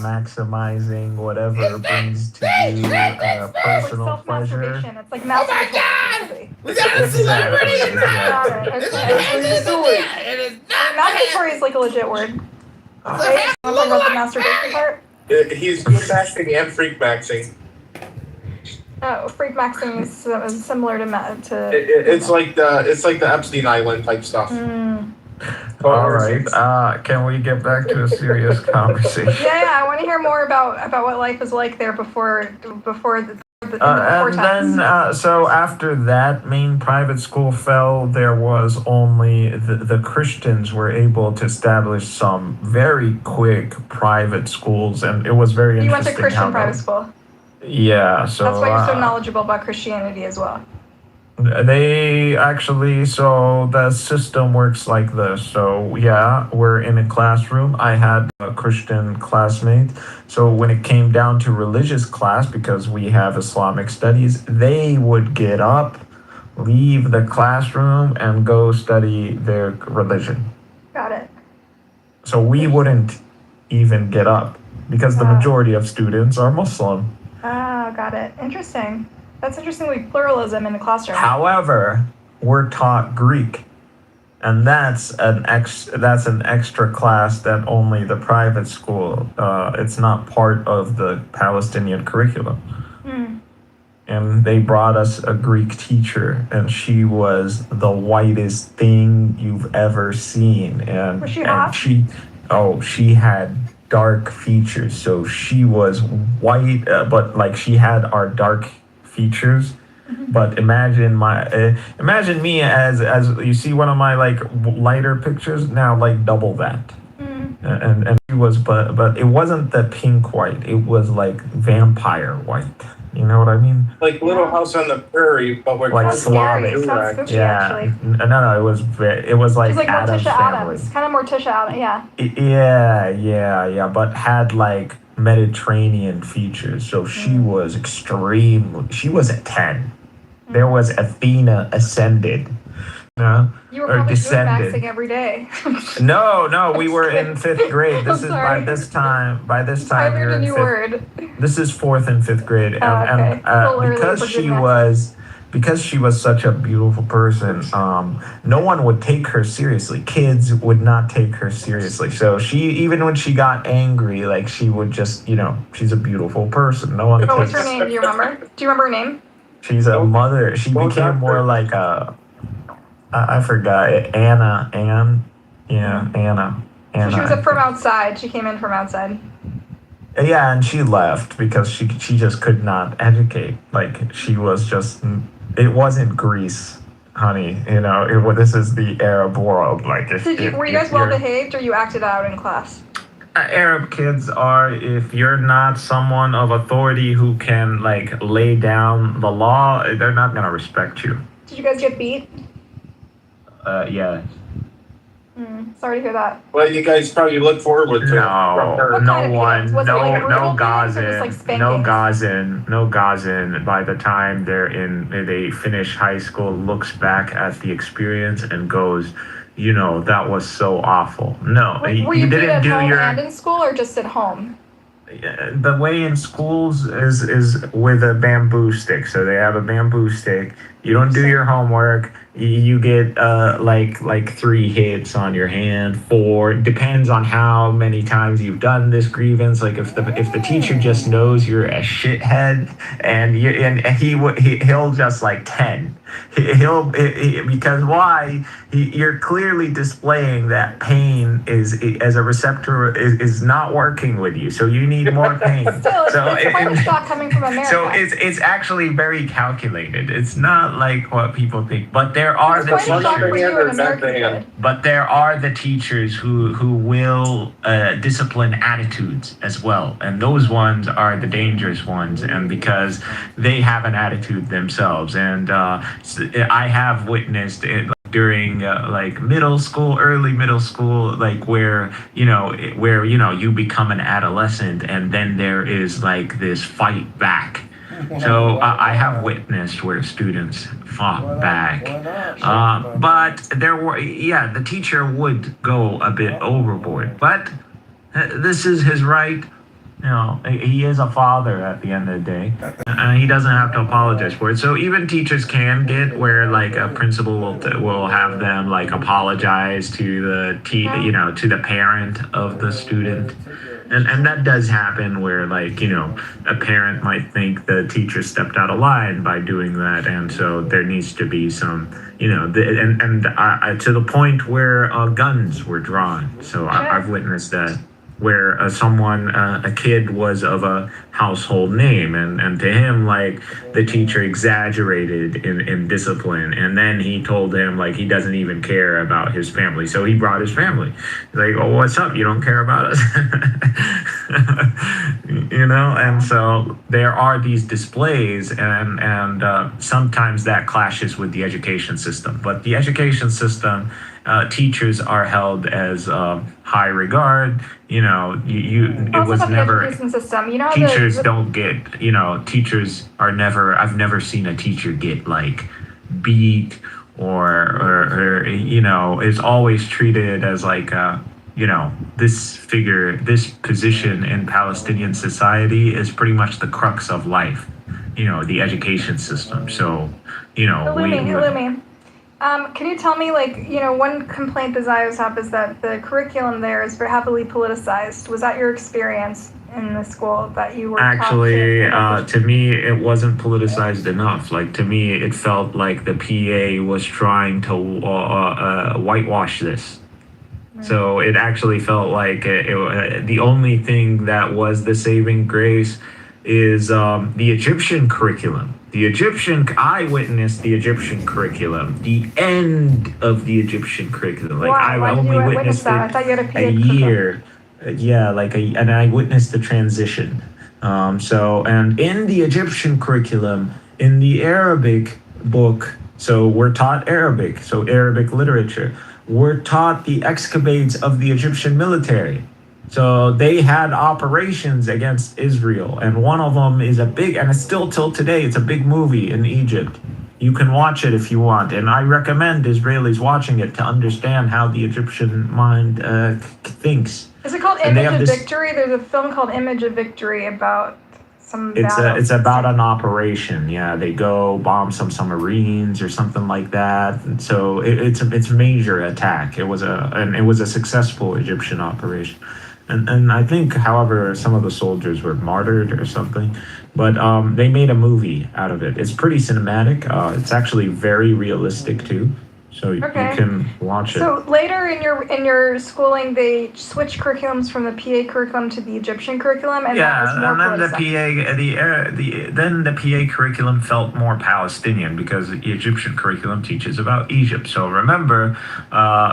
maximizing whatever brings to you personal pleasure. It's like masturbation. We got a celebrity! Got it. It's a Okay. true story. It is not Masturbatory is like a legit word. Okay. Want to talk about the masturbation part? He's good maxing and freak maxing. Oh, freak maxing is similar to. It's like the Epstein Island type stuff. All right. Can we get back to a serious conversation? Yeah, I want to hear more about what life was like there before the and then, so after that main private school fell, there was only the Christians were able to establish some very quick private schools, and it was very You interesting. went to Christian private school. Yeah, so that's why you're so knowledgeable about Christianity as well. They actually, so the system works like this. So yeah, we're in a classroom. I had a Christian classmate. So when it came down to religious class, because we have Islamic studies, they would get up, leave the classroom, and go study their religion. Got it. So we wouldn't even get up because the majority of students are Muslim. Ah, got it. Interesting. That's interesting. Like pluralism in the classroom. However, we're taught Greek, and that's an extra class that only the private school. It's not part of the Palestinian curriculum. And they brought us a Greek teacher, and she was the whitest thing you've ever seen. And was she hot? She had dark features. So she was white, but like she had our dark features. But imagine me as you see one of my like lighter pictures now, like double that. And she was, but it wasn't the pink white. It was like vampire white. You know what I mean? Like Little House on the Prairie, but we're like Slavic. Yeah. No, it was like like Addams Morticia Family. Addams, kind of Morticia Addams, Yeah, but had like Mediterranean features. So she was she was a 10. There was Athena ascended. You were probably descended. Maxing every day. No, we were in 5th grade. This is by this time you're in 5th. This is 4th and 5th grade. Okay. Because she was such a beautiful person, no one would take her seriously. Kids would not take her seriously. So even when she got angry, like she would just, she's a beautiful person. No one. What was her name? Do you remember? Do you remember her name? She's a mother. She became more like I forgot it. Anna. Anna. So she was from outside. She came in from outside. Yeah, and she left because she just could not educate. Like she was just. It wasn't Greece, honey. This is the Arab world. Like, were you guys well behaved, or you acted out in class? Arab kids are, if you're not someone of authority who can like lay down the law, they're not gonna respect you. Did you guys get beat? Yeah. Sorry to hear that. Well, you guys probably look forward to no gazin. By the time they finish high school, looks back at the experience and goes, that was so awful. No, were you beat at home and in school, or just at home? The way in schools is with a bamboo stick. So they have a bamboo stick. You don't do your homework. You get like 3 hits on your hand, 4. Depends on how many times you've done this grievance. Like if the teacher just knows you're a shithead, and he'll just like 10. Because why? You're clearly displaying that pain as a receptor is not working with you. So you need more pain. Still, it's quite a shock coming from America. So it's actually very calculated. It's not like what people think. But there are the teachers. But there are the teachers who will discipline attitudes as well, and those ones are the dangerous ones, and because they have an attitude themselves. And I have witnessed it during like early middle school, like where you become an adolescent, and then there is like this fight back. So I have witnessed where students fought back, but the teacher would go a bit overboard. But this is his right, he is a father at the end of the day, and he doesn't have to apologize for it. So even teachers can get where like a principal will have them like apologize to the to the parent of the student. And that does happen where, like, a parent might think the teacher stepped out of line by doing that. And so there needs to be some, to the point where guns were drawn. So I've witnessed that, where a kid was of a household name, and to him, like, the teacher exaggerated in discipline, and then he told him, like, he doesn't even care about his family, so he brought his family. He's like, oh, what's up, you don't care about us? And so there are these displays, and sometimes that clashes with the education system, but the education system, teachers are held as high regard. It was never. Education system. Teachers don't get. Teachers are never. I've never seen a teacher get like beat or is always treated as like this position in Palestinian society is pretty much the crux of life. The education system. So Illumi. Can you tell me, one complaint that Zios have is that the curriculum there is very heavily politicized. Was that your experience in the school that you were actually to me it wasn't politicized enough? Like, to me it felt like the PA was trying to whitewash this. So it actually felt like the only thing that was the saving grace is the Egyptian curriculum. I witnessed the Egyptian curriculum, the end of the Egyptian curriculum. Like, wow, I only witnessed it I thought you had a year. And I witnessed the transition. And in the Egyptian curriculum, in the Arabic book, so we're taught Arabic, so Arabic literature. We're taught the escapades of the Egyptian military. So they had operations against Israel, and one of them is and it's still till today, it's a big movie in Egypt. You can watch it if you want, and I recommend Israelis watching it to understand how the Egyptian mind thinks. Is it called Image of Victory? There's a film called Image of Victory about some battle. It's about an operation. Yeah, they go bomb some submarines or something like that. And so it's a major attack. It was a successful Egyptian operation. And I think, however, some of the soldiers were martyred or something, but they made a movie out of it. It's pretty cinematic. It's actually very realistic too, so you can watch it. So later in your schooling, they switched curriculums from the PA curriculum to the Egyptian curriculum, and that was more then then the PA curriculum felt more Palestinian because the Egyptian curriculum teaches about Egypt. So remember,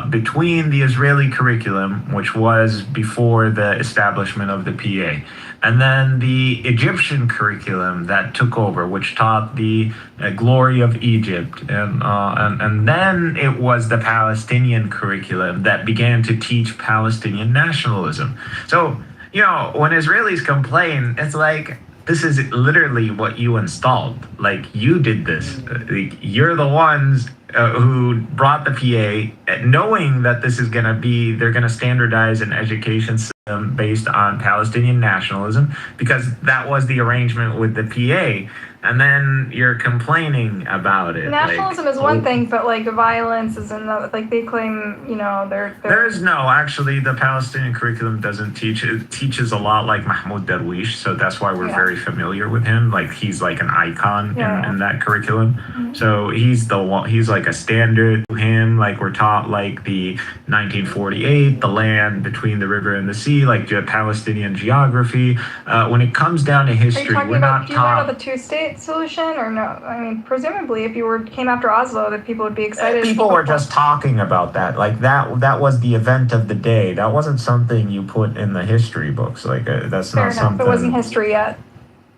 between the Israeli curriculum, which was before the establishment of the PA, and then the Egyptian curriculum that took over, which taught the glory of Egypt, and then it was the Palestinian curriculum that began to teach Palestinian nationalism. So, when Israelis complain, it's like, this is literally what you installed. Like, you did this. Like, you're the ones who brought the PA, knowing that this is going to be, they're going to standardize an education system based on Palestinian nationalism, because that was the arrangement with the PA. And then you're complaining about it. Nationalism is one thing, but like violence is another. Like, they claim, they're. There's actually the Palestinian curriculum doesn't teach. It teaches a lot like Mahmoud Darwish, so that's why we're very familiar with him. Like, he's like an icon in that curriculum. Mm-hmm. So he's the one. He's like a standard to him. Like, we're taught like the 1948, the land between the river and the sea, like the Palestinian geography. When it comes down to history, we're not taught. About the two-state solution, or no? I mean, presumably, if you came after Oslo, that people would be excited. People were just talking about that. Like, that was the event of the day. That wasn't something you put in the history books. Like, that's Fair not enough. something. It wasn't history yet.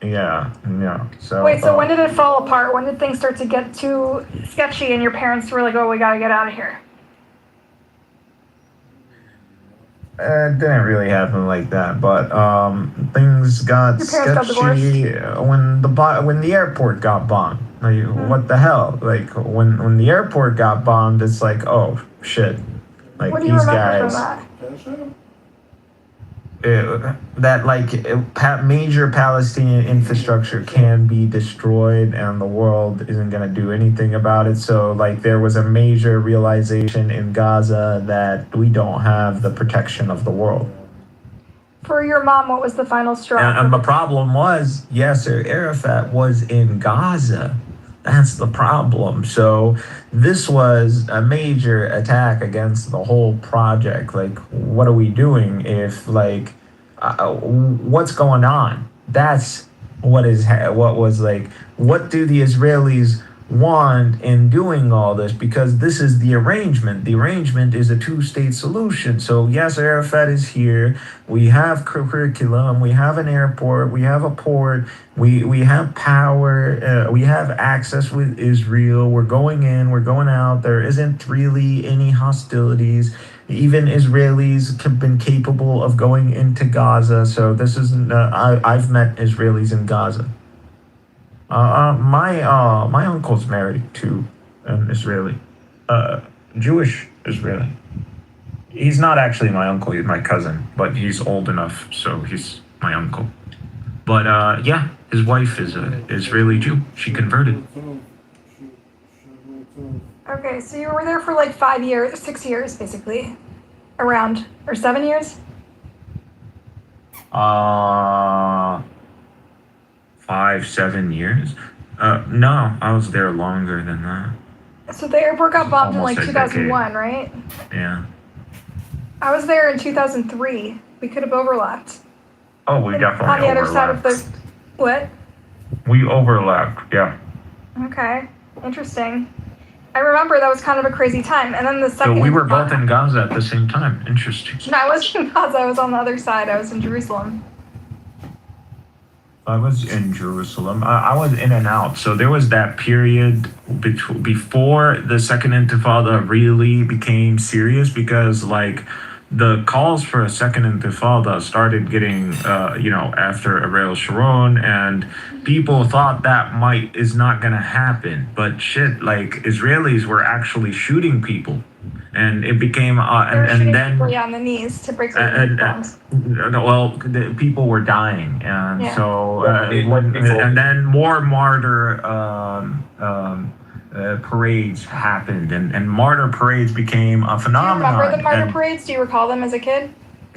Yeah. So wait. So when did it fall apart? When did things start to get too sketchy, and your parents were like, "Oh, we gotta get out of here"? It didn't really happen like that, but things got sketchy when the airport got bombed. Like, what the hell? Like, when the airport got bombed, it's like, oh shit! Like, what do you these remember guys. from that? that like major Palestinian infrastructure can be destroyed and the world isn't going to do anything about it. So like there was a major realization in Gaza that we don't have the protection of the world. For your mom, what was the final straw? And the problem was Yasser Arafat was in Gaza. That's the problem. So this was a major attack against the whole project. Like, what are we doing if, like, what's going on? That's what was like, what do the Israelis want in doing all this? Because this is the arrangement. The arrangement is a two-state solution. So Yasser Arafat is here. We have curriculum. We have an airport. We have a port. We have power. We have access with Israel. We're going in. We're going out. There isn't really any hostilities. Even Israelis have been capable of going into Gaza. So this isn't. I've met Israelis in Gaza. My uncle's married to an Israeli, Jewish Israeli. He's not actually my uncle, he's my cousin, but he's old enough, so he's my uncle. But yeah, his wife is an Israeli Jew. She converted. Okay, so you were there for like 5 years, 6 years, basically, around, or 7 years? 5-7 years? No, I was there longer than that. So the airport got bombed in like Almost a 2001, right? Yeah. I was there in 2003. We could have overlapped. Oh, we definitely on the other side of overlapped. the what? We overlapped, yeah. Okay, interesting. I remember that was kind of a crazy time. And then the second. So we were both in Gaza at the same time. Interesting. No, I wasn't in Gaza. I was on the other side. I was in Jerusalem. I was in Jerusalem. I was in and out. So there was that period before the Second Intifada really became serious, because like the calls for a Second Intifada started getting, after Ariel Sharon, and people thought that is not going to happen. But shit, like Israelis were actually shooting people. And it became, and then on the knees to break the bombs. The people were dying, and Yeah. so and then more martyr parades happened, and martyr parades became a Do you phenomenon. remember the martyr parades? Do you recall them as a kid?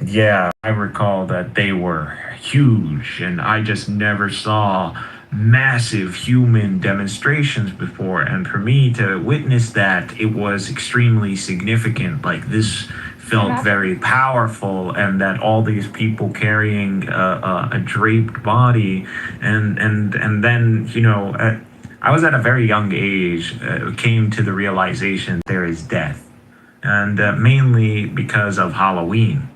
Yeah, I recall that they were huge, and I just never saw massive human demonstrations before, and for me to witness that, it was extremely significant. Like, this felt very powerful, and that all these people carrying a draped body, and then I was at a very young age, came to the realization there is death, and mainly because of Halloween.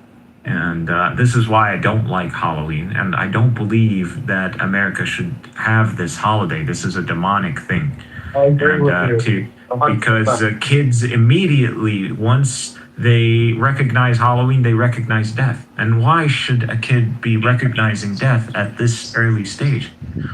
And this is why I don't like Halloween, and I don't believe that America should have this holiday. This is a demonic thing. I agree with you. Because kids immediately, once they recognize Halloween, they recognize death. And why should a kid be recognizing death at this early stage?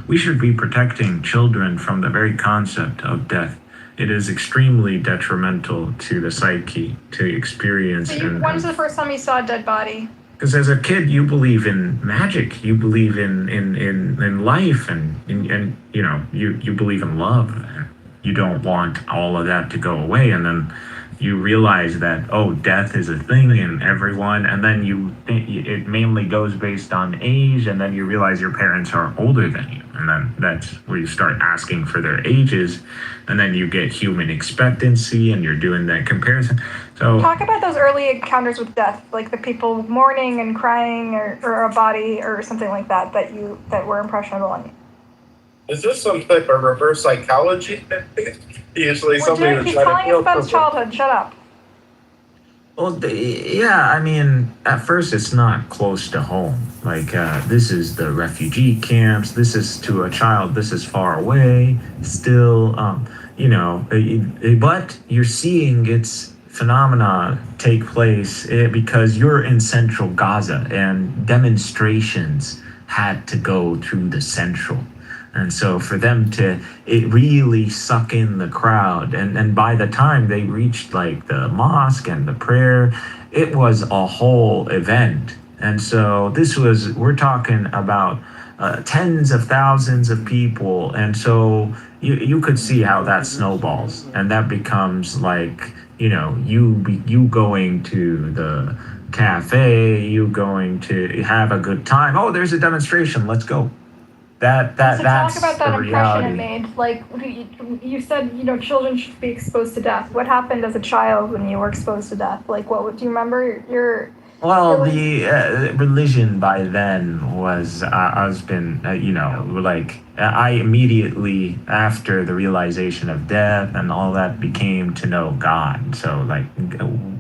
We should be protecting children from the very concept of death. It is extremely detrimental to the psyche to experience. So when's the first time you saw a dead body? Because as a kid, you believe in magic, you believe in life, and you believe in love. You don't want all of that to go away, and then you realize that, oh, death is a thing in everyone, and then you think it mainly goes based on age, and then you realize your parents are older than you, and then that's where you start asking for their ages, and then you get human expectancy, and you're doing that comparison. So talk about those early encounters with death, like the people mourning and crying, or a body or something like that that were impressionable on you. Is this some type of reverse psychology? Usually somebody would He's try to telling us about his childhood. Shut up. Well, yeah, I mean, at first it's not close to home. Like, this is the refugee camps. This is to a child. This is far away still, but you're seeing its phenomena take place because you're in central Gaza, and demonstrations had to go through the central. And so for them it really suck in the crowd. And by the time they reached like the mosque and the prayer, it was a whole event. And so we're talking about tens of thousands of people. And so you could see how that snowballs, and that becomes like, you going to the cafe, you going to have a good time. Oh, there's a demonstration. Let's go. So talk That's about that the impression it reality. made. Like you said, children should be exposed to death. What happened as a child when you were exposed to death? Like, do you remember your? Well, the religion by then was, I immediately, after the realization of death and all that, became to know God. So, like,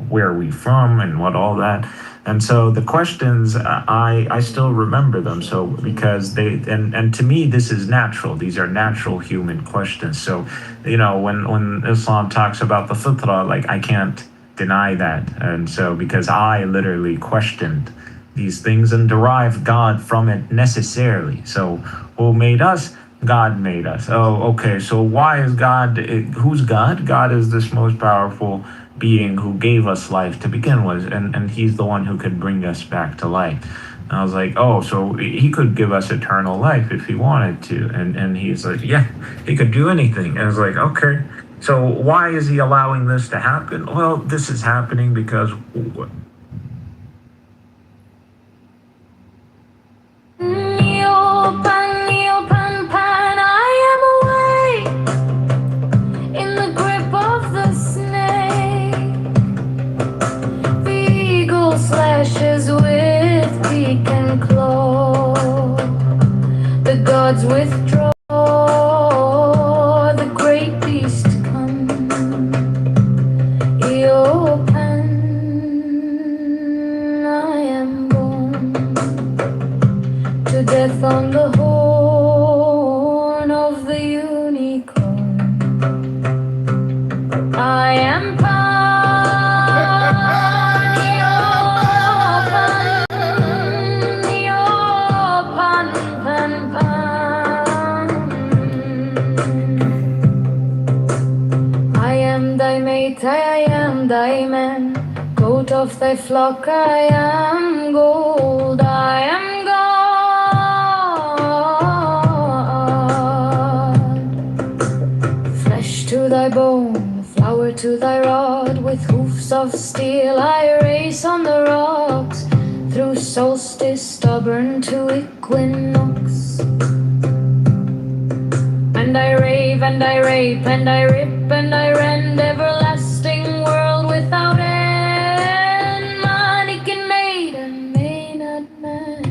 where are we from and what all that. And so the questions, I still remember them. So, because and to me, this is natural. These are natural human questions. So, when Islam talks about the fitrah, like, I can't deny that. And so, because I literally questioned these things and derived God from it necessarily. So, who made us? God made us. Oh, okay. So why is God? Who's God? God is this most powerful being who gave us life to begin with, and he's the one who could bring us back to life. And I was like, oh, so he could give us eternal life if he wanted to. And he's like, yeah, he could do anything. And I was like, okay. So why is he allowing this to happen? Well, this is happening because. Slashes with beak and claw, the gods withdraw, the great beast come, Eopan, I am born, to death on the horn of the unicorn, I am I am thy man, goat of thy flock, I am gold, I am God. Flesh to thy bone, flower to thy rod, with hoofs of steel I race on the rocks, through solstice stubborn to equinox. And I rave and I rape and I rip and I rend, everlasting world without end. Mannequin maiden, maynard man,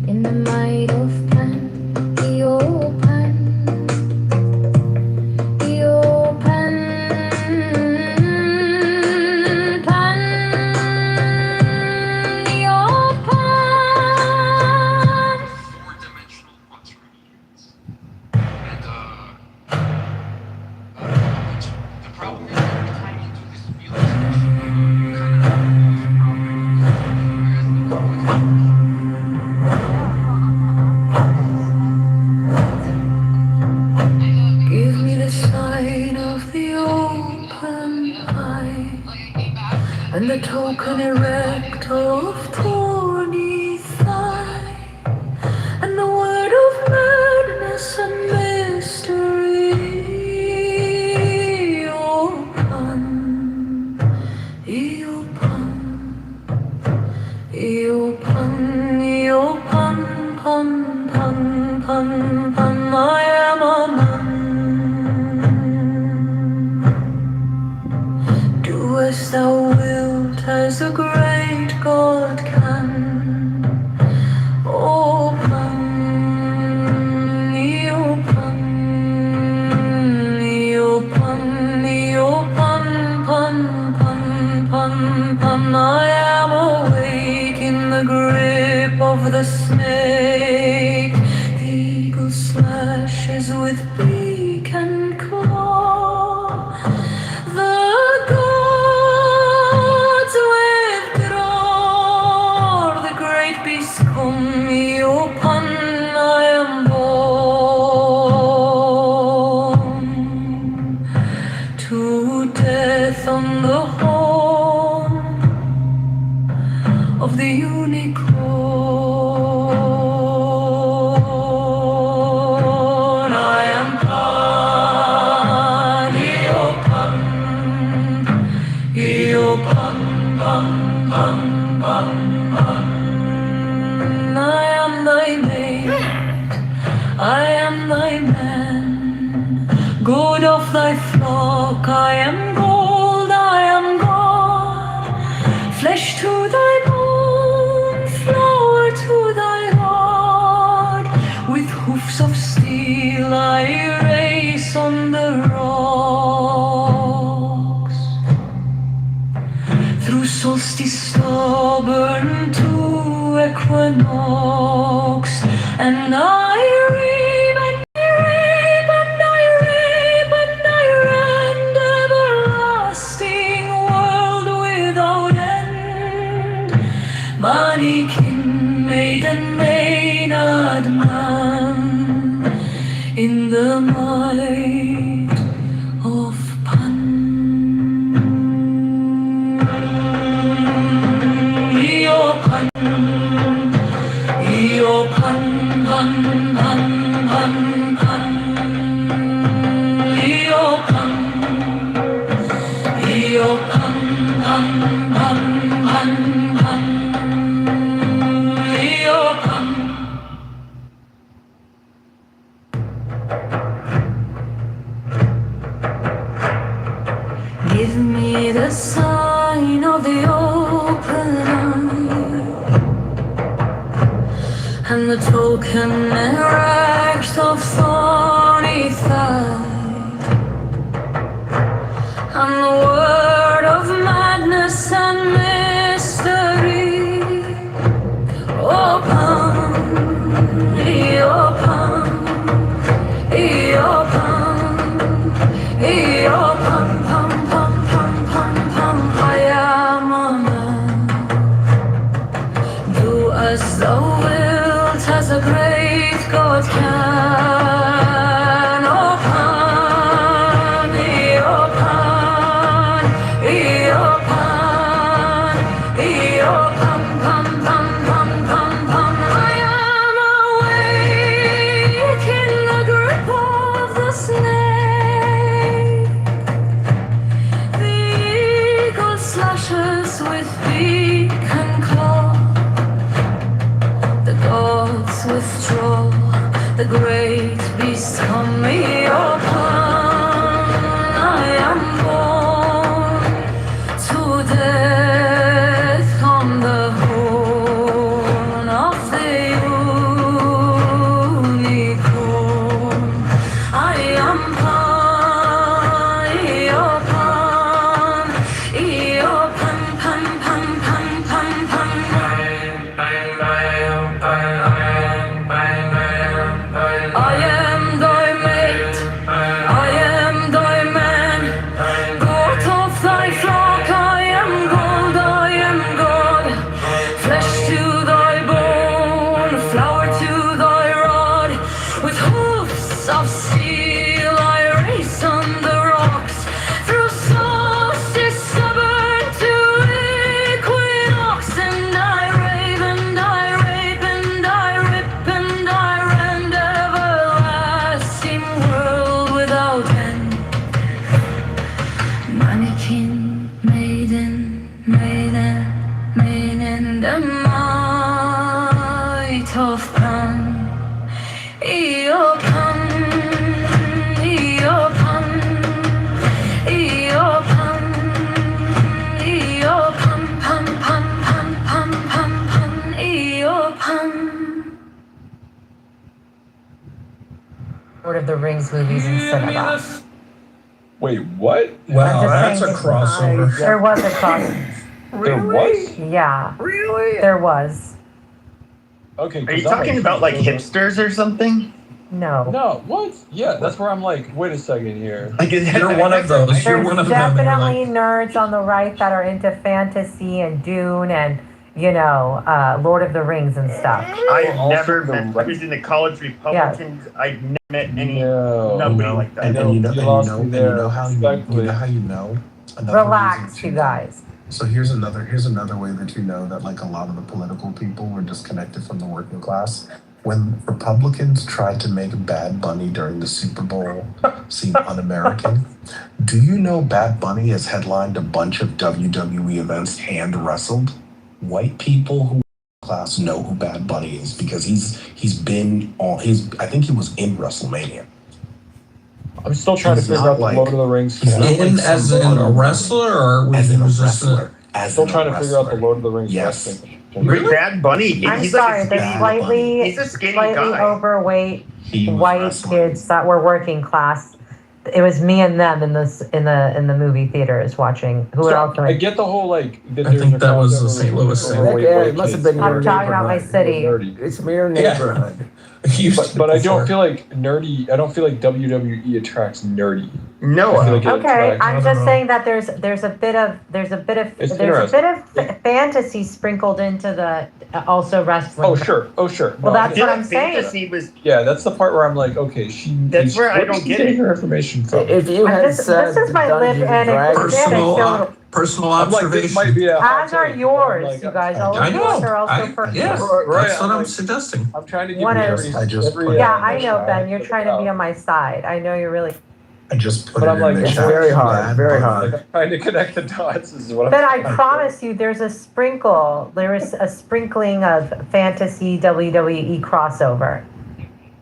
in the might of Pan, Eopan, Eopan, Pan, Eopan. Four-dimensional quaternions. The problem is every time you do this field expression, you kind of Give me the sign of the open eye, and the token erect of thorny thigh, and the word of madness and mystery. Eopan, Eopan, Eopan, Eopan, pan, pan, pan, pan, I am a man. Do as thou wilt, as a great God can. Oh, Pan, Eopan, Eopan, Eopan, pan, pan, pan, pan, I am awake in the grip of the snake. The eagle slashes with beak and claw. The gods withdraw, the great beast come, Eopan, I am born, to death on the horn of the unicorn. I am thy man, good of thy flock. I am gold, I am God, flesh to thy bone, flower to thy heart. With hoofs of steel I race on the rocks, through solstice stubborn to equinox, and I reap and I reap and I reap and I rend everlasting world without end. Manikin, maiden, maynard man, in the might of Pan. Iopan, Iopan, Pan, Pan, Pan, Pan. Iopan, Iopan, Pan, Pan, Pan, Pan. Iopan. Give me the sign of the open eye, and the token erect of thorny thigh, and the word of madness and mystery. Open, open, open, pum, pum, pum, pum, pum. I am a man. Do as thou wilt, as a great God can. Open, open, open, open, pum, pum, pum, pum, pum. I am awake in the grip of the snake. The eagle slashes with beak and claw. The gods withdraw, the great beast come me upon. I am born to death on the horn of the unicorn. I am Pan, Eopan, Eopan, Pan, Pan, Pan, Pan, Pan. I am thy mate, I am thy man, goat of thy flock. I am gold, I am God, flesh to thy bone, flower to thy rod. With hoofs of steel I race on the rocks, through solstice stubborn to equinox, and I rave and I rape and I rip and I rend everlasting world without end. Mannequin, maiden, maiden, maiden, the might of Pan. Eopan, Eopan, Eopan, Eopan, Pan, Pan, Pan, Pan, Pan, Pan, Eopan. Lord of the Rings movies in cinema. Wait, what? Wow, just that's a saying crossover. There was a crossover. There was? Yeah, Really? there was. Okay. Are you talking about like hipsters or something? No. No, what? Yeah, that's where I'm like, wait a second here. Like, You're one of those. You're There's one of them. and you're definitely like, nerds on the right that are into fantasy and Dune and, Lord of the Rings and stuff. I've Also never the met. I right- was in the college Republicans. I've never met any No. nobody like that. You lost me there, respectfully. how you know. Another Relax, reason you to- guys. So here's another way that you know that like a lot of the political people were disconnected from the working class. When Republicans tried to make Bad Bunny during the Super Bowl seem un-American, do you know Bad Bunny has headlined a bunch of WWE events hand wrestled? White people who were class know who Bad Bunny is because he's been on I think he was in WrestleMania. I'm still trying to He's figure not out the like- Lord of the Rings. he's not In like as some in a other- wrestler, or as in a was this wrestler. As Still in a trying to figure out the wrestler. Lord of the Rings Yes. wrestling. Really? Bad Bunny. I'm He's sorry, like a the skinny, slightly, he's a skinny slightly guy. overweight He was white wrestling. kids that were working class. It was me and them in the movie theaters watching. Who So, else? I get the whole like. I think that was the St. Louis crossover thing. with Yeah, white it must have kids been who your are I'm talking about my neighborhood. city. nerdy. It's your Yeah. neighborhood. But I don't feel like nerdy. I don't feel like WWE attracts nerdy. No, I feel like it Okay, attracts- I'm don't just know. saying that there's a bit of It's fantasy sprinkled into the also wrestling. Oh sure. Well, No, that's yeah. what I'm saying. Fantasy was Yeah, that's the part where I'm like, okay, That's where I where don't is she get getting it. her information from? If you had This said is my lip Dungeons and Dragons, Personal I'm like, this might observation. be a hot As are take, yours, but I'm like, you guys. All I of yours know. are also personal. Yeah, Right, that's I'm what I'm like- suggesting. I'm trying to give One you is- every, I just every put- Yeah, uh, I know, shot Ben. You're to trying to put be on out. my side. I know you're really. I just put But it I'm in like, the it's chat. very hard, Bad very Bunny. hard. Like, I'm trying to connect the dots is what I'm But I trying to promise you, there's a sprinkle. There is a sprinkling of fantasy WWE crossover.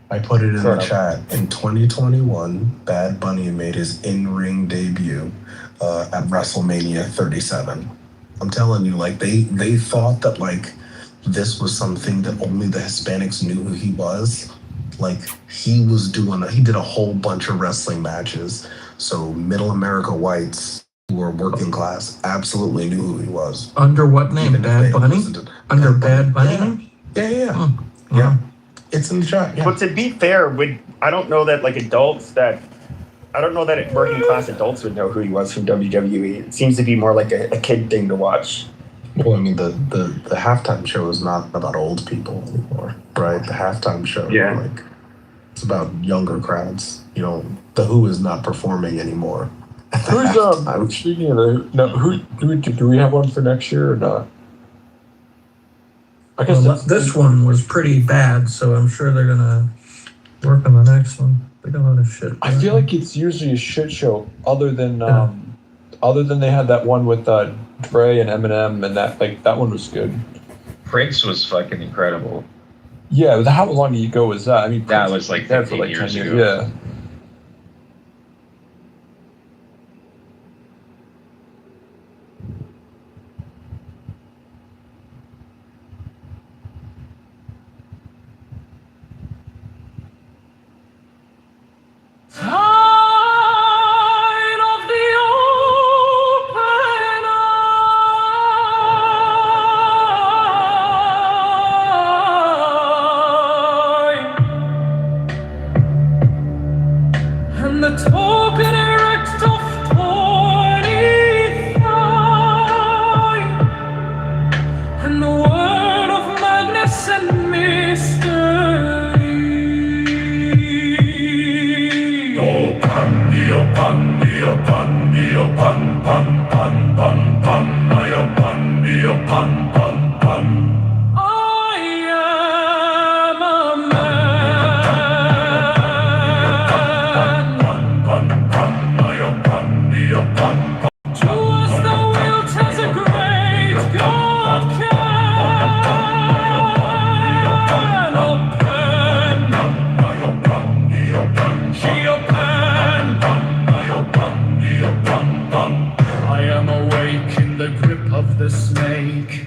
I put it in Fair the enough. chat. In 2021, Bad Bunny made his in-ring debut at WrestleMania 37. I'm telling you, like they thought that like this was something that only the Hispanics knew who he was. Like he did a whole bunch of wrestling matches. So Middle America whites who were working class absolutely knew who he was. Under what name? Even if Bad they Bunny? listened to- Under Bad Bunny? Yeah. Hmm. Yeah. It's in the chat. Yeah. But to be fair, I don't know that working class adults would know who he was from WWE. It seems to be more like a kid thing to watch. Well, I mean, the halftime show is not about old people anymore, right? The halftime show, Yeah. like, it's about younger crowds. You know, the Who is not performing anymore. Who's speaking of the who do we have one for next year or not? I guess Well, this one was pretty bad, so I'm sure they're gonna work on the next one. They got a lot of shit. I feel like it's usually a shit show, other than they had that one with Dre and Eminem, and that one was good. Prince was fucking incredible. Yeah, but how long ago was that? I mean, That Prince was like dead for 15 years 10 ago. Yeah. And the token erect of 25, and the word of madness and mystery. I am a man. To us the will tells a great God can open. She opened. I am awake in the grip of the snake.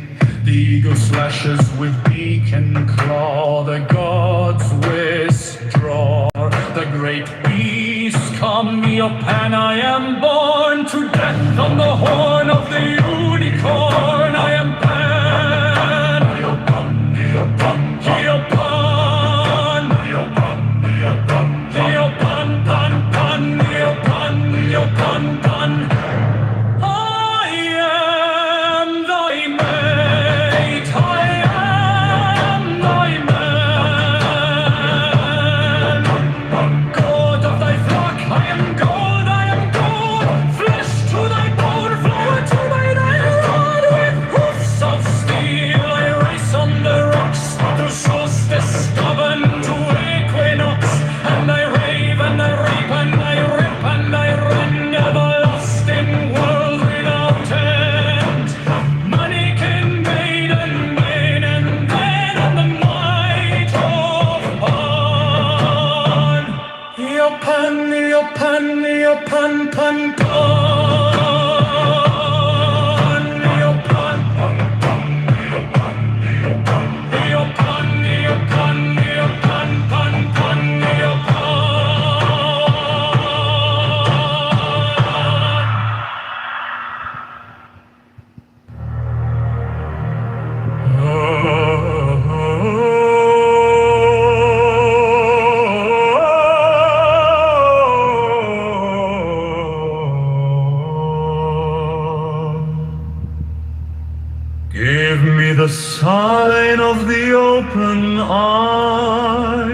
Give me the sign of the open eye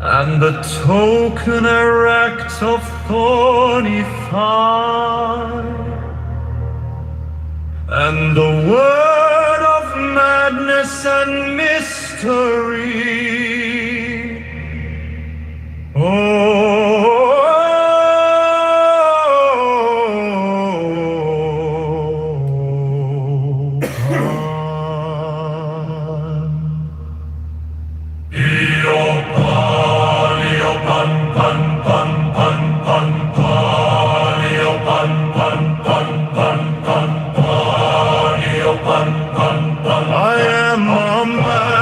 and the token erect of thorny thigh and the word of madness and mystery. I am a man.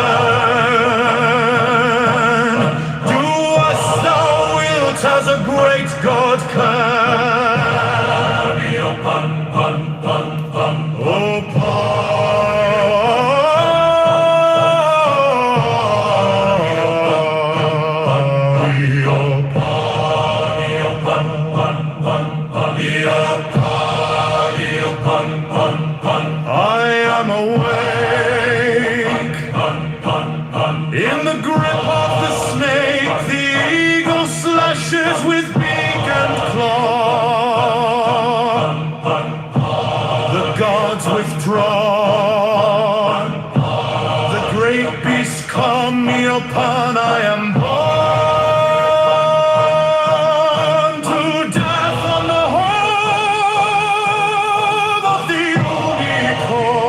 Do as thou wilt, as a great God can. Oh, I am awake in the grip of the snake. The eagle slashes with beak and claw. The gods withdraw. The great beast come me upon. I am born to death on the home of the unicorn.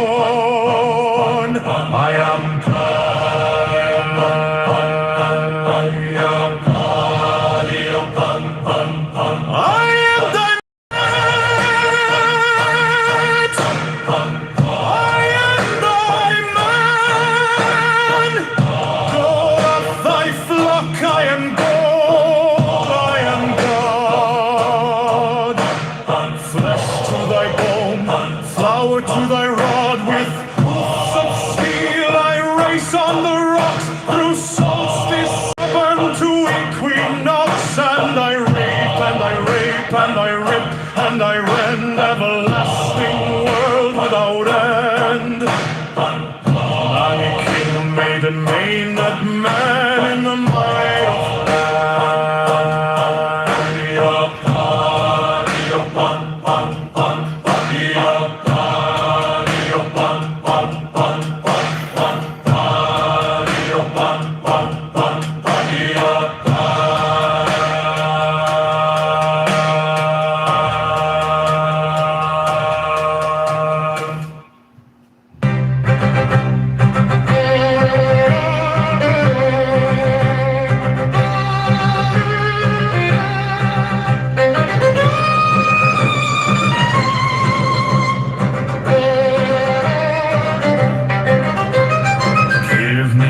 I am flower to thy rod, with hoofs of steel I race on the rocks, through solstice stubborn to equinox, and I rape and I rape and I rip and I rend, everlasting world without end. King, maiden, maiden, man in the might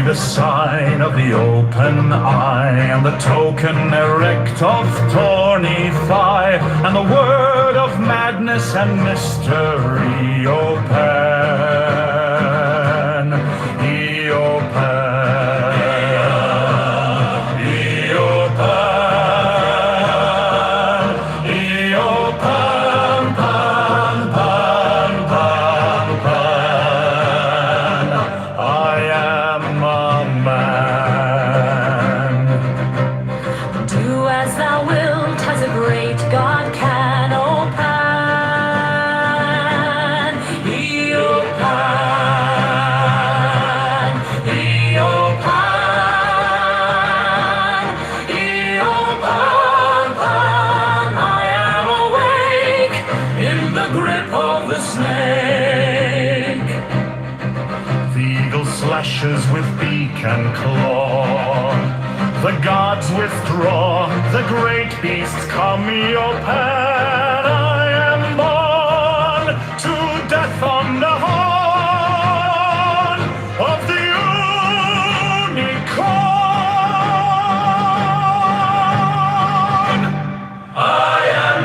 of the sign of the open eye and the token erect of thorny thigh and the word of madness and mystery. Open, slashes with beak and claw. The gods withdraw, the great beasts come, Iopan. I am born to death on the horn of the unicorn. I am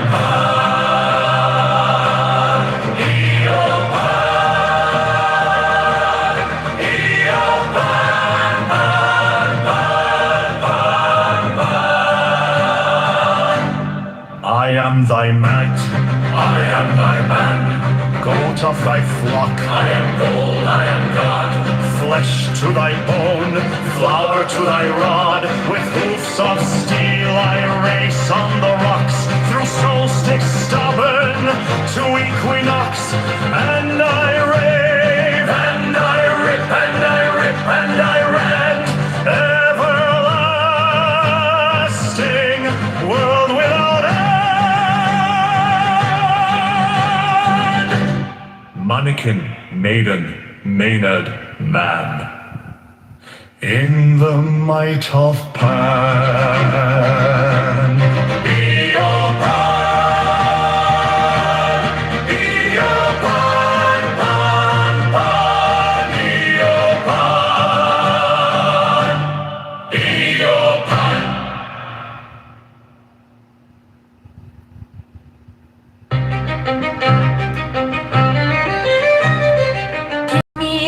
I am thy mat, I am thy man, goat of thy flock, I am gold, I am God, flesh to thy bone, flower to thy rod, with hoofs of steel I race on the rocks, through solstice stubborn to equinox, and I rave, and I rip, and I rip, and I rant, everlasting world without end. Mannequin, maiden, Maynard, man. In the might of Pan. Iopan, Iopan, Pan, Pan, Iopan, Iopan.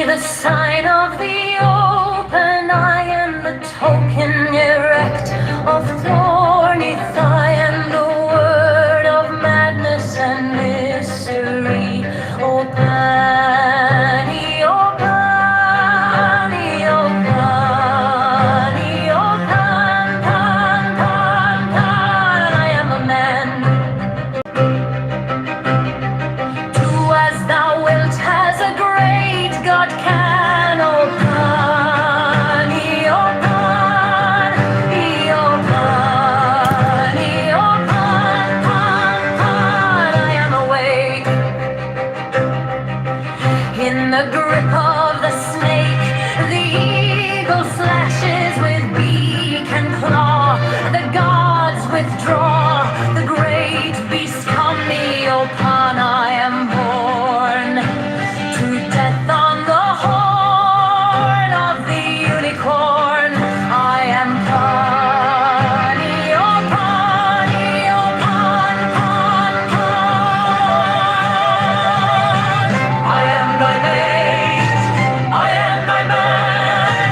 The sign of the open eye and the token erect of thorny thigh and the word of madness and mystery. O Pani, O Pani, O Pani, O Pan, Pan, Pan, Pan, I am a man. Do as thou wilt, as a great God can, O Pan, O Pan, O Pan, O Pan, Pan, Pan, I am awake. In the grip of the snake, the eagle slashes with beak and claw, the gods withdraw, the great beasts come me, O Pan, I am born to death on the horn of the unicorn. I am Pani, O Pani, O Pan, Pan, Pan. I am thy mate, I am thy man,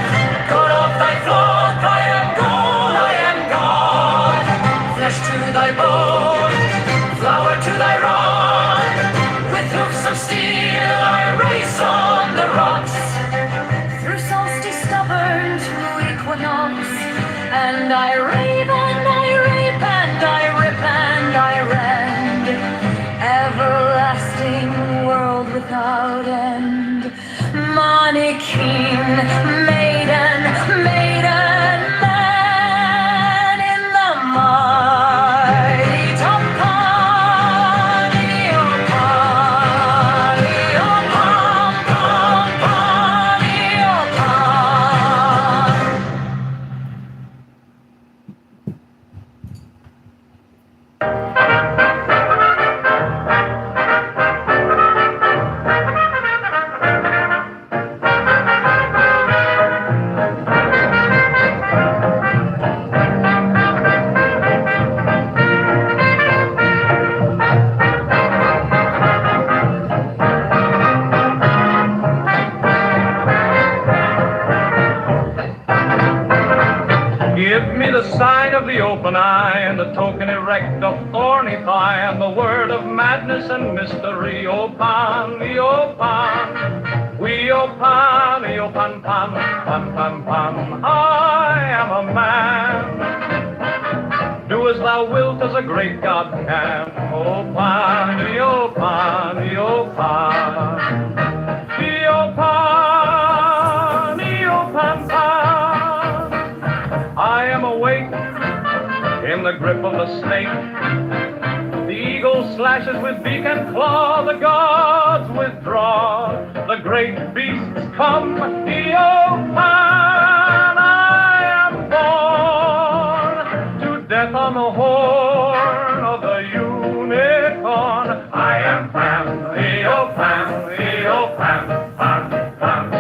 God of thy flock, I am gold, I am God, flesh to thy bone, flower to thy rod, with hoofs of steel I race on the rocks, through solstice stubborn to equinox, and I rave and I rape and I rip and I rend, everlasting world without end. Mannequin, maiden, maiden, man in the might of Pani, O Pani, O Pan, Pan, Pani, O Pan. Give me the sign of the open eye and the token erect of thorny thigh and the word of madness and mystery. O Pan, O Pan, we O Pan, Pan, Pan, Pan, Pan, Pan. I am a man. Do as thou wilt, as a great God can. O Pan, O Pan, O Pan, O Pan, O Pan, Pan. I am awake in the grip of the snake. The eagle slashes with beak and claw. The gods withdraw. The great beasts come. Iopan, I am born on the horn of the unicorn. I am Pan, Leo Pan, Leo Pan, Pan, Pan.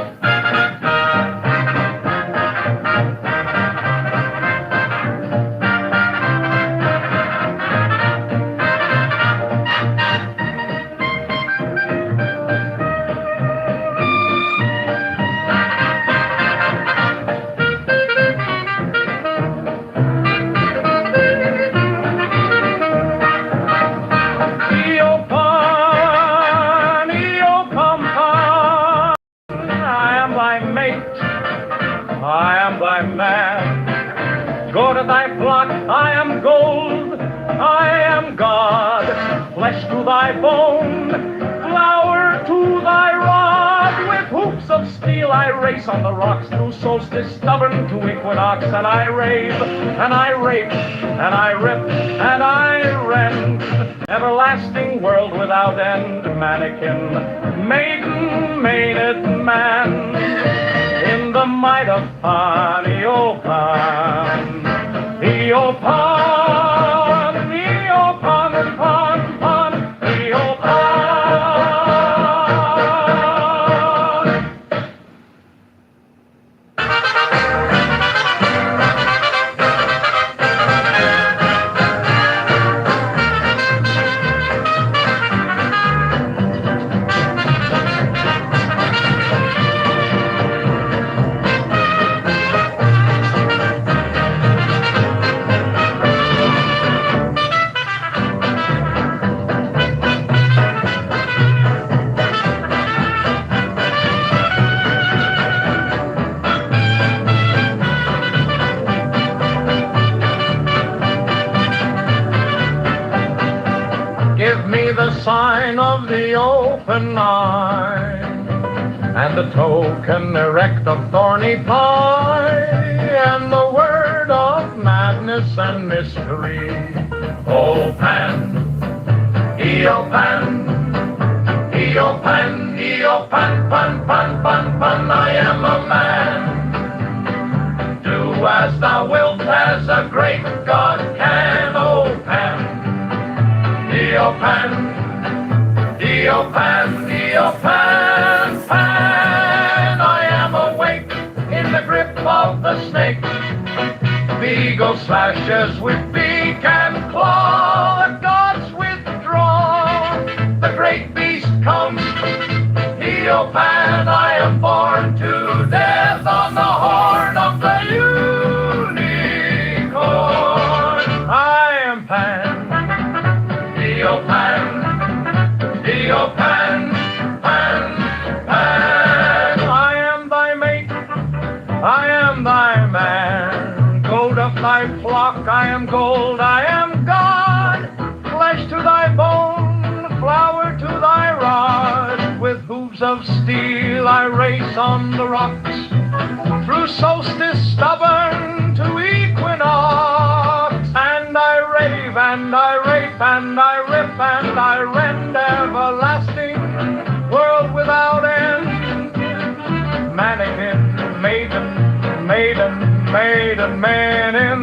I am thy man. Go to thy flock, I am gold, I am God. Flesh to thy bone, flower to thy rod. With hoops of steel I race on the rocks, through solstice stubborn to equinox. And I rave, and I rape, and I rip, and I rend. Everlasting world without end, mannequin, maiden, maided man. In the might of Pan, Eopan, Eopan, Eopan, Pan, Pan, Eopan. Give me the sign of the open eye, and the token erect of thorny pie, and the word of madness and mystery. O Pan, Eopan, Eopan, Eopan, Pan, Pan, Pan, Pan, I am a man. Do as thou wilt, as a great God can, O Pan. Eopan, Eopan, Eopan, Pan. I am awake in the grip of the snake. Beagle slashes with beak and claw. The gods withdraw. The great beast comes. Eopan, I am born to death on the horn of the unicorn. I am Pan. Eopan, Eopan, Pan, Pan. I am thy mate, I am thy man. Gold of thy flock, I am gold, I am God. Flesh to thy bone, flower to thy rod. With hooves of steel I race on the rocks, through solstice stubborn to equinox. And I rave, and I rape, and I rip, and I rend. Everlasting world without end. Mannequin, maiden, maiden, maiden, man in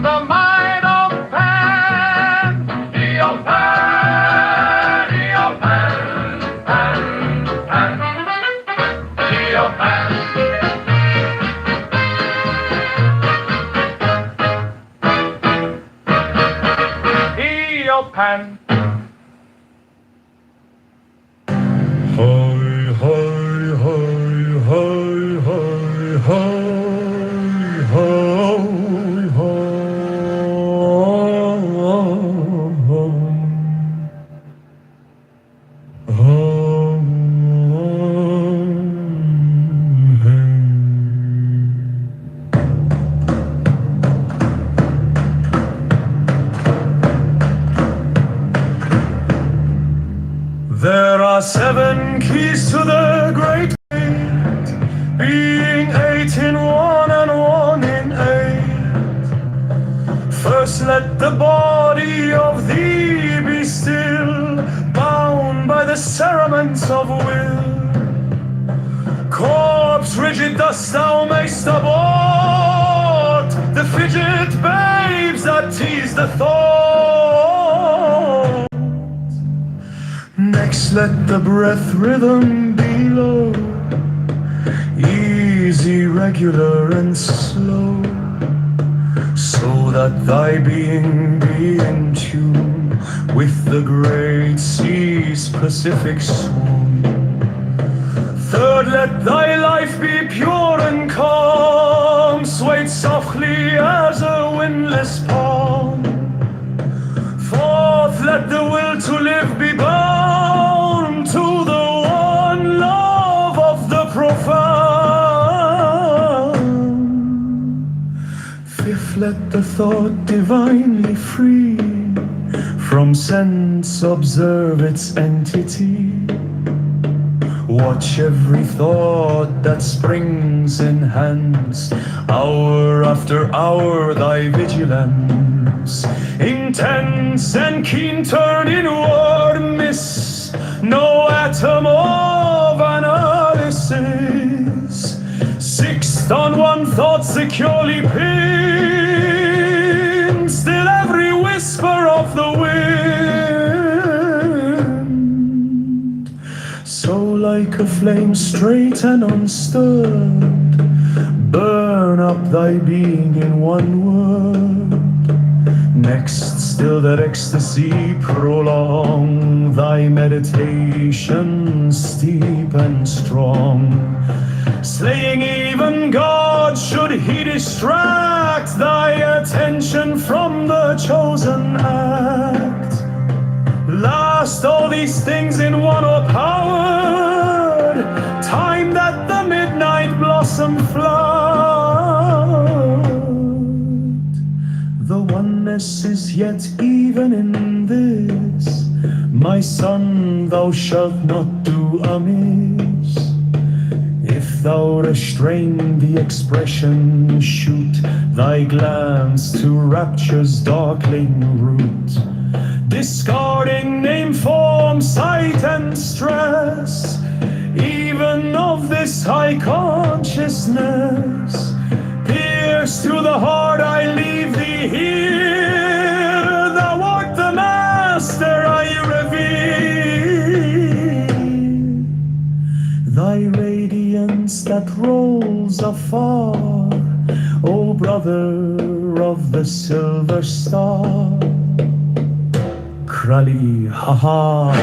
the might of Pan. Eopan, Eopan, Pan, Pan, Eopan. Eopan. Hoy, hoy, hoy, hoy, hoy, hoy, hoy, There are 7 keys to the great gate, being 8 in 1 and 1 in 8. First let the body of thee be still, bound by the cerements of will. Corpse rigid thus thou mayst abort the fidget babes that tease the thought. Next, let the breath rhythm be low, easy, regular, and slow, so that thy being be in tune with the great sea's Pacific swoon. Third, let thy life be pure and calm, swayed softly as a windless palm. Fourth, let the will to live be bound to the one love of the profound. Fifth, let the thought divinely free from sense observe its entity. Watch every thought that springs, enhance hour after hour thy vigilance. Intense and keen turn inward, miss no atom of analysis. Sixth, on one thought securely pinned, still every whisper of the wind. So like a flame straight and unstirred, burn up thy being in one word. Next, still that ecstasy prolong, thy meditation steep and strong. Slaying even God should he distract thy attention from the chosen act. Last, all these things in one are powered, time that the midnight blossom flowered. The oneness is yet even in this, my son, thou shalt not do amiss. If thou restrain the expression, shoot thy glance to rapture's darkling root, discarding name, form, sight, and stress, even of this high consciousness. Pierce to the heart, I leave thee here. Thou art the master I revere. Thy radiance that rolls afar, O brother of the silver star. Krali, ha ha.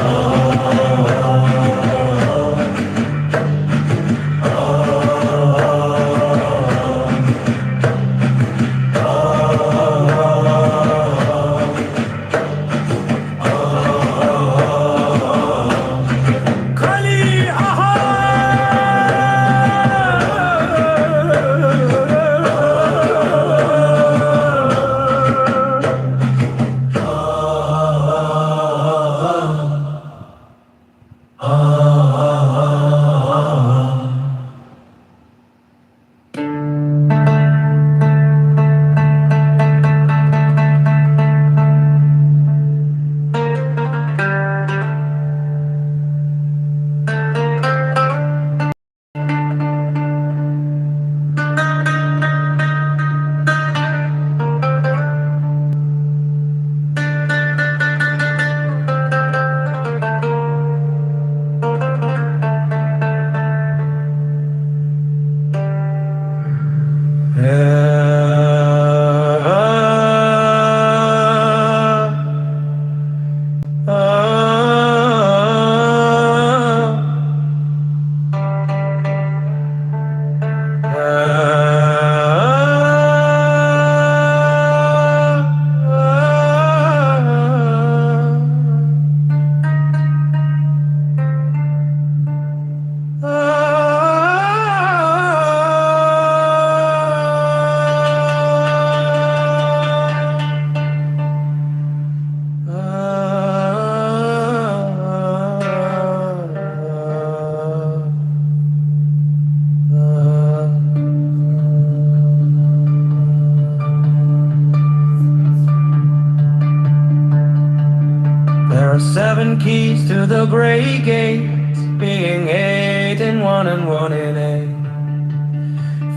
There are 7 keys to the great gate, being 8 in 1 and 1 in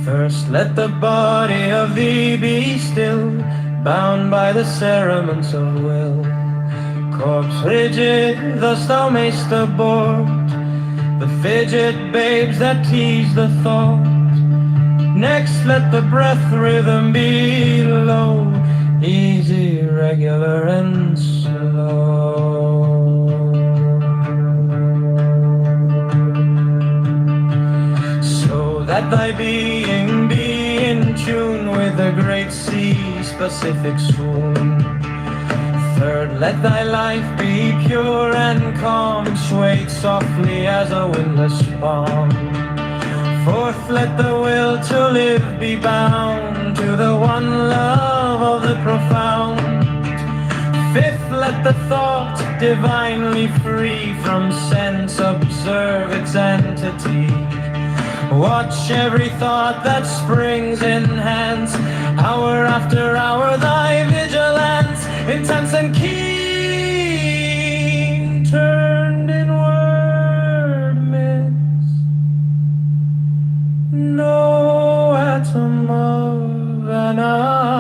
8. First, let the body of thee be still, bound by the cerements of will. Corpse rigid, thus thou mayst abort the fidget babes that tease the thought. Next let the breath rhythm be low, easy, regular, and slow. So that thy being be in tune with the great sea's Pacific swoon. Third, let thy life be pure and calm, swayed softly as a windless palm. Fourth, let the will to live be bound to the one love of the profound. Fifth, let the thought divinely free from sense observe its entity. Watch every thought that springs, enhance hour after hour thy vigilance, intense and keen, turned inward midst no atom of analysis.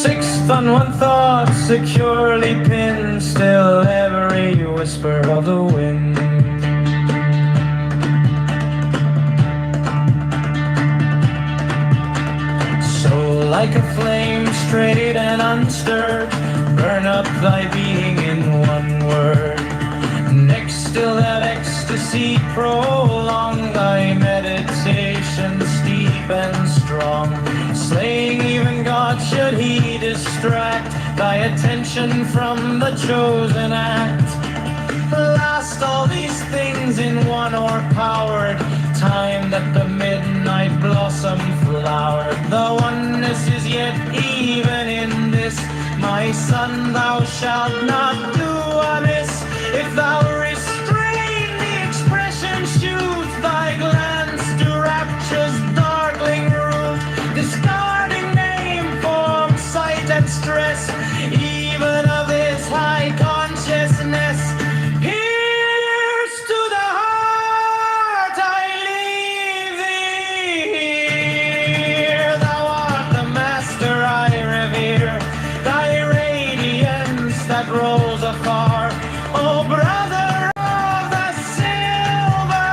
Sixth, on one thought securely pinned, still every whisper of the wind. Like a flame straight and unstirred, burn up thy being in one word. Next, still that ecstasy prolong thy meditation steep and strong, slaying even God should he distract thy attention from the chosen act. Last, all these things in one o'erpowered time that the midnight blossom flowered. The oneness is yet even in this, my son, thou shalt not do amiss. If thou restrain the expression, shoot thy glance to rapture's darkling roof, discarding name, form, sight, and stress, even of this high consciousness. Rolls afar, oh brother of the silver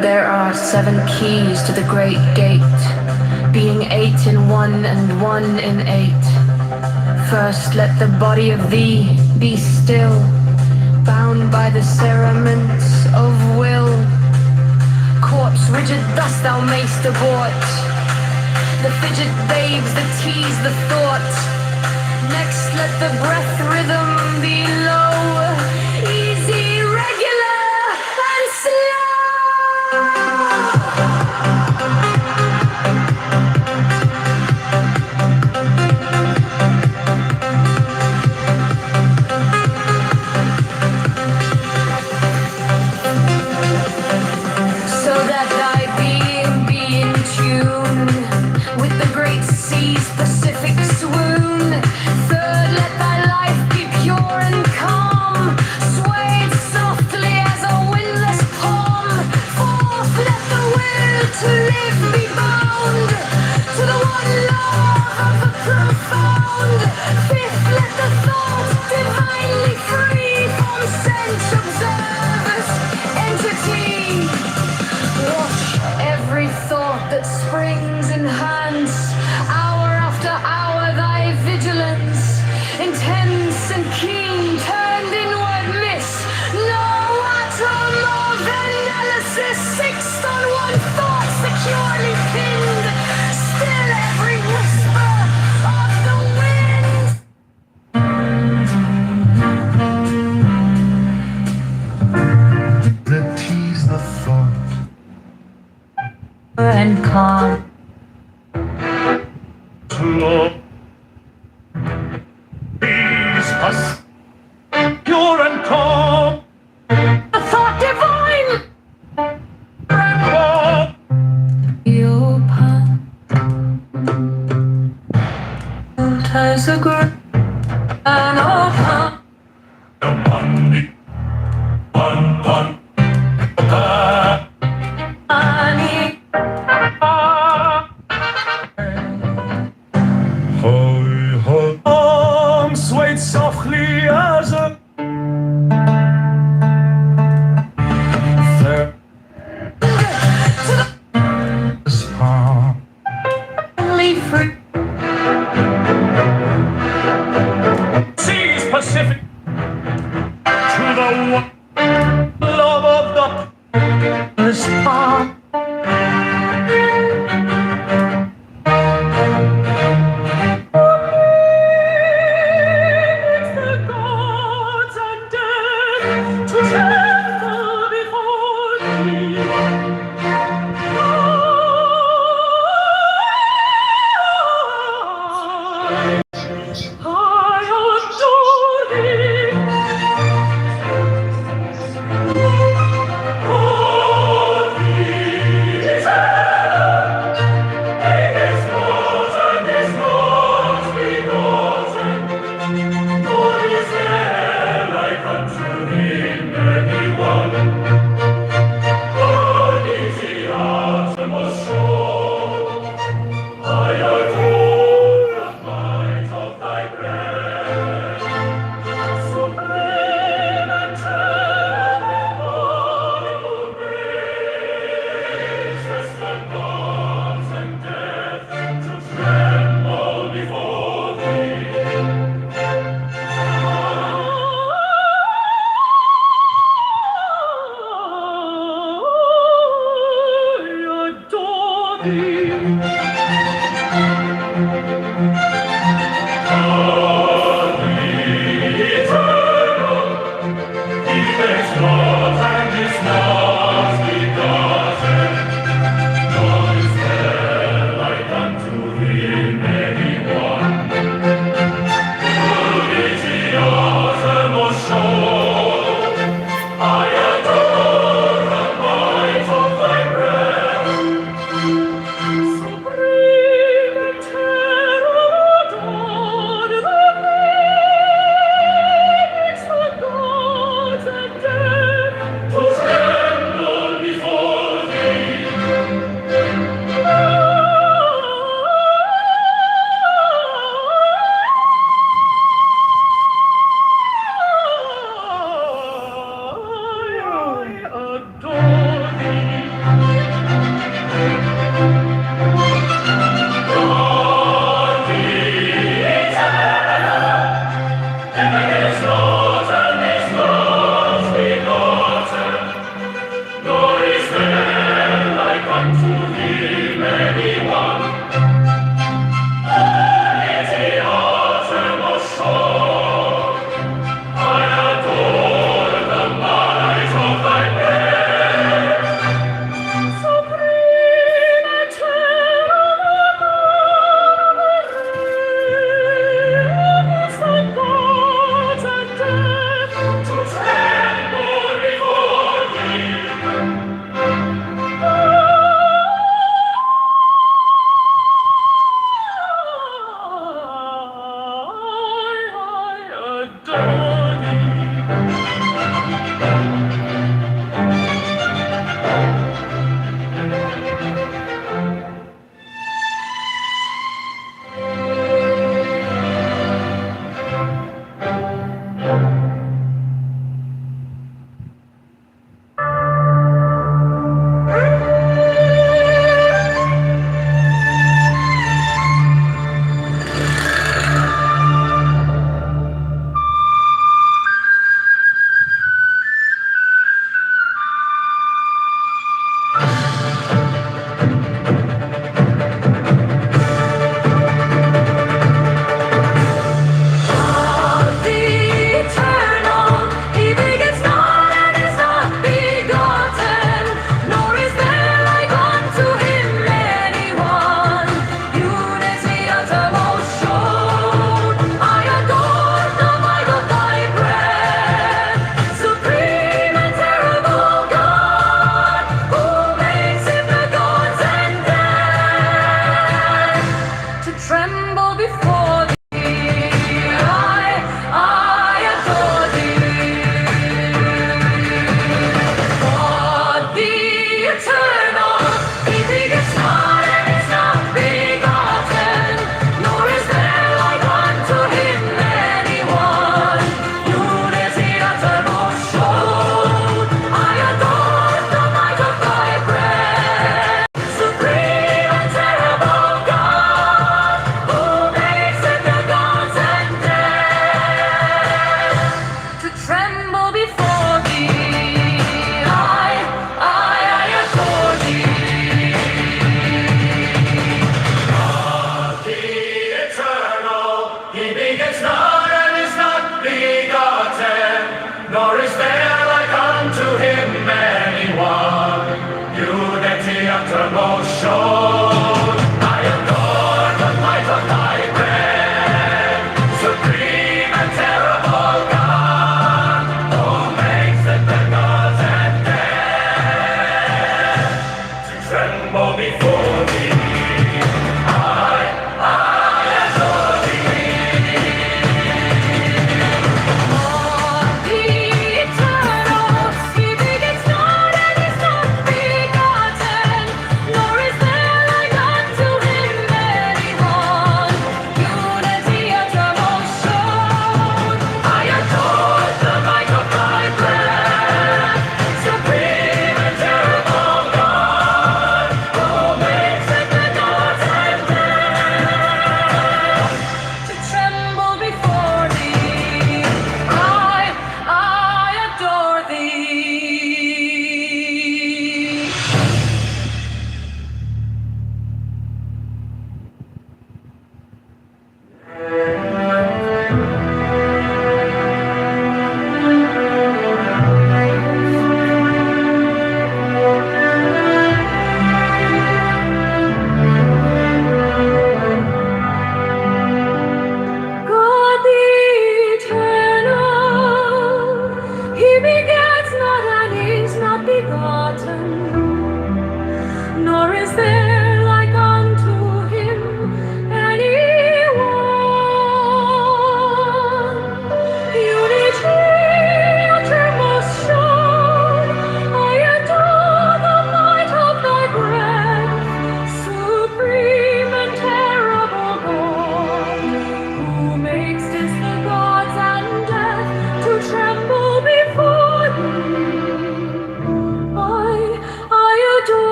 There are 7 keys to the great gate, being 8 in 1 and 1 in 8. First let the body of thee be still, bound by the cerements of will. Corpse rigid thus thou mayst abort the fidget babes that tease the thought. Next let the breath rhythm be low, easy, regular, and slow. So that thy being be in tune with the great sea's Pacific swoon. Third, let thy life be pure and calm, swayed softly as a windless palm. Fourth, let the will to live be bound to the one love of the profound. Fifth, let the thought divinely free from sense observer's entity. Watch every thought that springs, enhance hour after hour thy vigilance, intense and keen, turned inward miss no atom Arms swayed softly as a seas Pacific to the love of the palm. To unto him anyone, unity uttermost show.